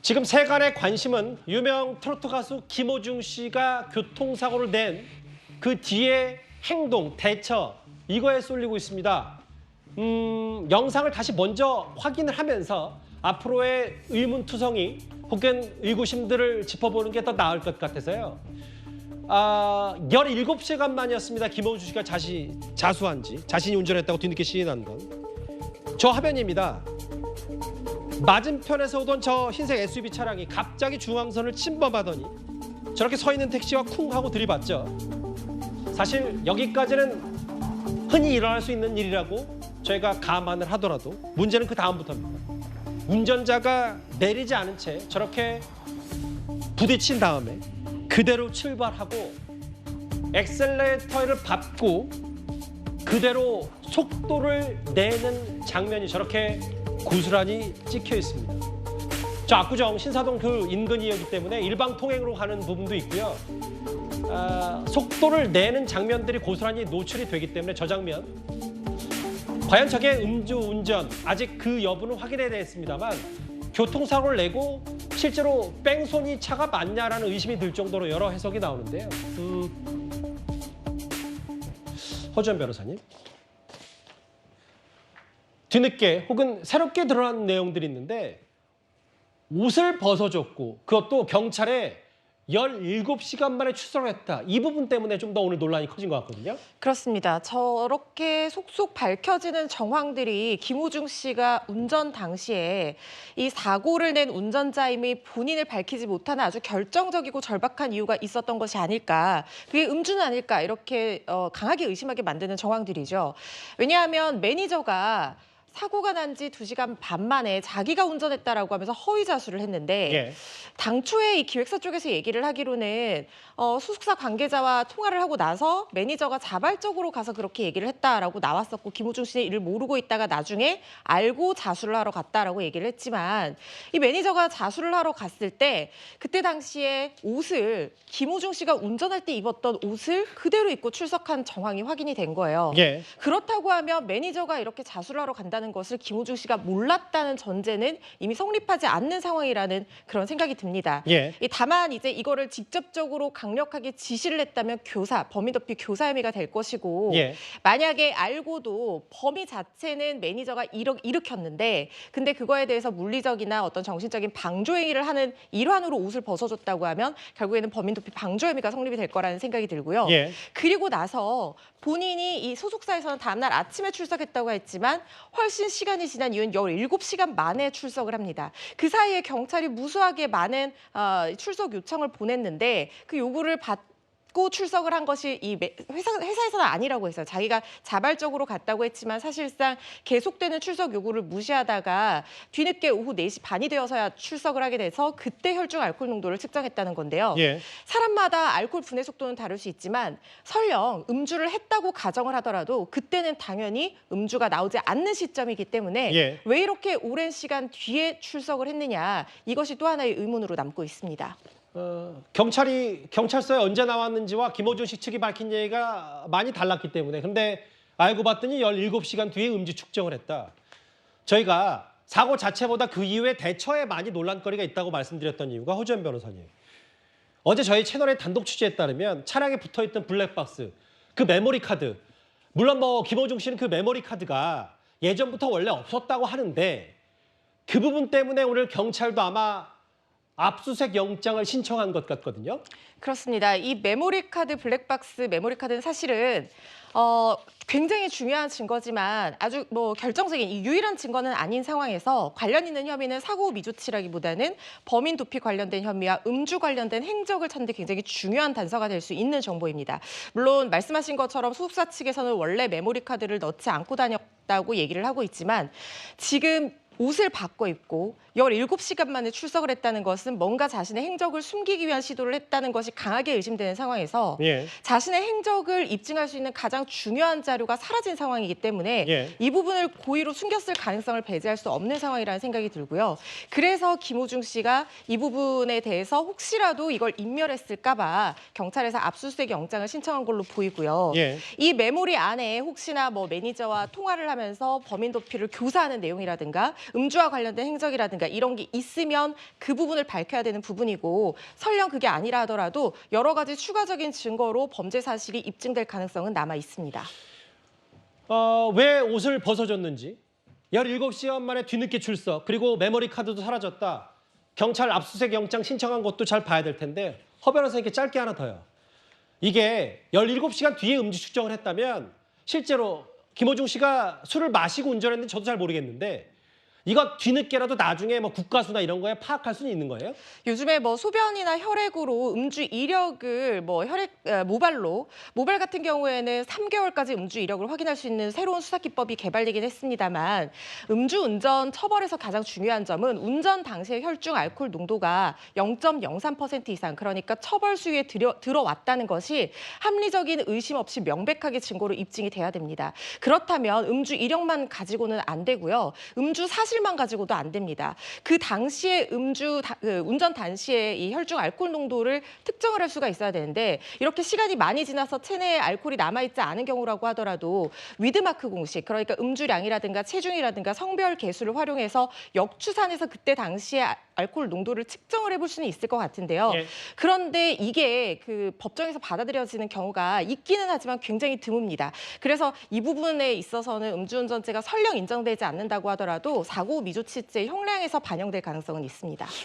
지금 세간의 관심은 유명 트로트 가수 김호중 씨가 교통사고를 낸 그 뒤에 행동, 대처 이거에 쏠리고 있습니다. 영상을 다시 먼저 확인을 하면서 앞으로의 의문투성이 혹은 의구심들을 짚어보는 게 더 나을 것 같아서요. 17시간 만이었습니다. 김호중 씨가 자수한 지, 자신이 운전했다고 뒤늦게 시인한 건. 저 화면입니다. 맞은편에서 오던 저 흰색 SUV 차량이 갑자기 중앙선을 침범하더니 저렇게 서 있는 택시와 쿵 하고 들이받죠. 사실 여기까지는 흔히 일어날 수 있는 일이라고 저희가 감안을 하더라도 문제는 그 다음부터입니다. 운전자가 내리지 않은 채 저렇게 부딪힌 다음에 그대로 출발하고 엑셀레이터를 밟고 그대로 속도를 내는 장면이 저렇게 고스란히 찍혀 있습니다. 저 압구정 신사동 그 인근이었기 때문에 일방 통행으로 가는 부분도 있고요. 속도를 내는 장면들이 고스란히 노출이 되기 때문에 저 장면 과연 저게 음주운전 아직 그 여부는 확인해야 되겠습니다만 교통사고를 내고 실제로 뺑소니 차가 맞냐라는 의심이 들 정도로 여러 해석이 나오는데요. 허주연 변호사님, 뒤늦게 혹은 새롭게 드러난 내용들이 있는데 옷을 벗어줬고 그것도 경찰에 17시간 만에 출석했다. 이 부분 때문에 좀 더 오늘 논란이 커진 것 같거든요. 그렇습니다. 저렇게 속속 밝혀지는 정황들이 김호중 씨가 운전 당시에 이 사고를 낸 운전자임이 본인을 밝히지 못하는 아주 결정적이고 절박한 이유가 있었던 것이 아닐까. 그게 음주는 아닐까 이렇게 강하게 의심하게 만드는 정황들이죠. 왜냐하면 매니저가 사고가 난 지 2시간 반 만에 자기가 운전했다라고 하면서 허위 자수를 했는데 예. 당초에 이 기획사 쪽에서 얘기를 하기로는 소속사 관계자와 통화를 하고 나서 매니저가 자발적으로 가서 그렇게 얘기를 했다라고 나왔었고 김호중 씨는 이를 모르고 있다가 나중에 알고 자수를 하러 갔다라고 얘기를 했지만 이 매니저가 자수를 하러 갔을 때 그때 당시에 옷을 김호중 씨가 운전할 때 입었던 옷을 그대로 입고 출석한 정황이 확인이 된 거예요. 예. 그렇다고 하면 매니저가 이렇게 자수를 하러 간다는 것을 김호중 씨가 몰랐다는 전제는 이미 성립하지 않는 상황이라는 그런 생각이 듭니다. 예. 다만 이제 이거를 직접적으로 강력하게 지시를 했다면 범위 덮이 교사 혐의가 될 것이고 예. 만약에 알고도 범위 자체는 매니저가 일으켰는데 근데 그거에 대해서 물리적이나 어떤 정신적인 방조 행위를 하는 일환으로 옷을 벗어줬다고 하면 결국에는 범위 덮이 방조 혐의가 성립이 될 거라는 생각이 들고요. 예. 그리고 나서 본인이 이 소속사에서는 다음날 아침에 출석했다고 했지만 훨씬 시간이 지난 이후는 17시간 만에 출석을 합니다. 그 사이에 경찰이 무수하게 많은 출석 요청을 보냈는데 그 요구를 받고 출석을 한 것이 이 회사에서는 아니라고 했어요. 자기가 자발적으로 갔다고 했지만 사실상 계속되는 출석 요구를 무시하다가 뒤늦게 오후 4시 반이 되어서야 출석을 하게 돼서 그때 혈중 알코올 농도를 측정했다는 건데요. 예. 사람마다 알코올 분해 속도는 다를 수 있지만 설령 음주를 했다고 가정을 하더라도 그때는 당연히 음주가 나오지 않는 시점이기 때문에 예. 왜 이렇게 오랜 시간 뒤에 출석을 했느냐 이것이 또 하나의 의문으로 남고 있습니다. 경찰서에 언제 나왔는지와 김호중 씨 측이 밝힌 얘기가 많이 달랐기 때문에 근데 알고 봤더니 17시간 뒤에 음주 측정을 했다. 저희가 사고 자체보다 그 이후에 대처에 많이 논란거리가 있다고 말씀드렸던 이유가 허주연 변호사님. 어제 저희 채널의 단독 취재에 따르면 차량에 붙어있던 블랙박스, 그 메모리 카드. 물론 김호중 씨는 그 메모리 카드가 예전부터 원래 없었다고 하는데 그 부분 때문에 오늘 경찰도 아마 압수수색 영장을 신청한 것 같거든요. 그렇습니다. 이 메모리 카드, 블랙박스 메모리 카드는 사실은 굉장히 중요한 증거지만 아주 결정적인 유일한 증거는 아닌 상황에서 관련 있는 혐의는 사고 미조치라기보다는 범인 도피 관련된 혐의와 음주 관련된 행적을 찾는 데 굉장히 중요한 단서가 될 수 있는 정보입니다. 물론 말씀하신 것처럼 소속사 측에서는 원래 메모리 카드를 넣지 않고 다녔다고 얘기를 하고 있지만 지금 옷을 바꿔 입고 17시간 만에 출석을 했다는 것은 뭔가 자신의 행적을 숨기기 위한 시도를 했다는 것이 강하게 의심되는 상황에서 예. 자신의 행적을 입증할 수 있는 가장 중요한 자료가 사라진 상황이기 때문에 예. 이 부분을 고의로 숨겼을 가능성을 배제할 수 없는 상황이라는 생각이 들고요. 그래서 김호중 씨가 이 부분에 대해서 혹시라도 이걸 인멸했을까 봐 경찰에서 압수수색 영장을 신청한 걸로 보이고요. 예. 이 메모리 안에 혹시나 매니저와 통화를 하면서 범인 도피를 교사하는 내용이라든가 음주와 관련된 행적이라든가 이런 게 있으면 그 부분을 밝혀야 되는 부분이고 설령 그게 아니라 하더라도 여러 가지 추가적인 증거로 범죄 사실이 입증될 가능성은 남아 있습니다. 왜 옷을 벗어줬는지, 17시간 만에 뒤늦게 출석, 그리고 메모리 카드도 사라졌다. 경찰 압수수색 영장 신청한 것도 잘 봐야 될 텐데 허 변호사님께 짧게 하나 더요. 이게 17시간 뒤에 음주 측정을 했다면 실제로 김호중 씨가 술을 마시고 운전했는지 저도 잘 모르겠는데 이거 뒤늦게라도 나중에 뭐 국가수나 이런 거에 파악할 수는 있는 거예요? 요즘에 뭐 소변이나 혈액으로 음주 이력을 뭐 모발 같은 경우에는 3개월까지 음주 이력을 확인할 수 있는 새로운 수사 기법이 개발되긴 했습니다만 음주 운전 처벌에서 가장 중요한 점은 운전 당시의 혈중 알코올 농도가 0.03% 이상 그러니까 처벌 수위에 들어왔다는 것이 합리적인 의심 없이 명백하게 증거로 입증이 돼야 됩니다. 그렇다면 음주 이력만 가지고는 안 되고요. 음주 사실만 가지고도 안 됩니다. 그 당시에 운전 당시에 이 혈중 알코올 농도를 특정을 할 수가 있어야 되는데 이렇게 시간이 많이 지나서 체내에 알코올이 남아있지 않은 경우라고 하더라도 위드마크 공식, 그러니까 음주량이라든가 체중이라든가 성별 계수를 활용해서 역추산해서 그때 당시에 알코올 농도를 측정을 해볼 수는 있을 것 같은데요. 예. 그런데 이게 그 법정에서 받아들여지는 경우가 있기는 하지만 굉장히 드뭅니다. 그래서 이 부분에 있어서는 음주운전죄가 설령 인정되지 않는다고 하더라도 사고 미조치죄 형량에서 반영될 가능성은 있습니다.